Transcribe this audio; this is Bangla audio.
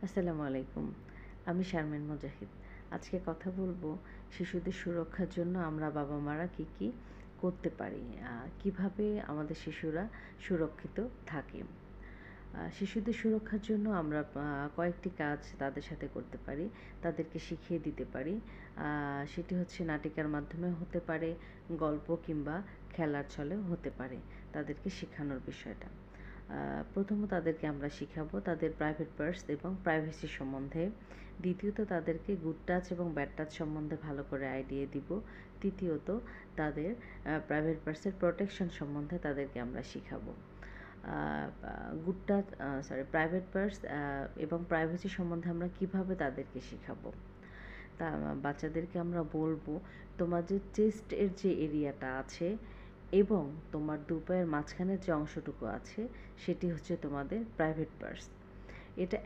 আসসালামু আলাইকুম। আমি শারমিন মুজাহিদ। আজকে কথা বলবো শিশুদের সুরক্ষার জন্য আমরা বাবা-মারা কী করতে পারি। কিভাবে আমাদের শিশুরা সুরক্ষিত থাকে। শিশুদের সুরক্ষার জন্য আমরা কয়েকটি কাজ তাদের সাথে করতে পারি, তাদেরকে শিখিয়ে দিতে পারি। সেটি হচ্ছে নাটিকার মাধ্যমে হতে পারে, গল্প কিংবা খেলার ছলেও হতে পারে তাদেরকে শেখানোর বিষয়টা। প্রথমত তাদেরকে আমরা শিখাবো তাদের প্রাইভেট পার্টস এবং প্রাইভেসি সম্বন্ধে। দ্বিতীয়ত তাদেরকে গুড টাচ এবং ব্যাড টাচ সম্বন্ধে ভালো করে আইডিয়া দিব। তৃতীয়ত তাদের প্রাইভেট পার্টসের প্রোটেকশন সম্বন্ধে তাদেরকে আমরা শিখাবো। গুড টাচ প্রাইভেট পার্টস এবং প্রাইভেসি সম্বন্ধে আমরা কিভাবে তাদেরকে শেখাবো। তা বাচ্চাদেরকে আমরা বলবো তোমার যে চেস্টের যে এরিয়াটা আছে এবং তোমার দু পায়ের মাঝখানের যে অংশটুকু আছে সেটি হচ্ছে তোমাদের প্রাইভেট পার্টস। এটা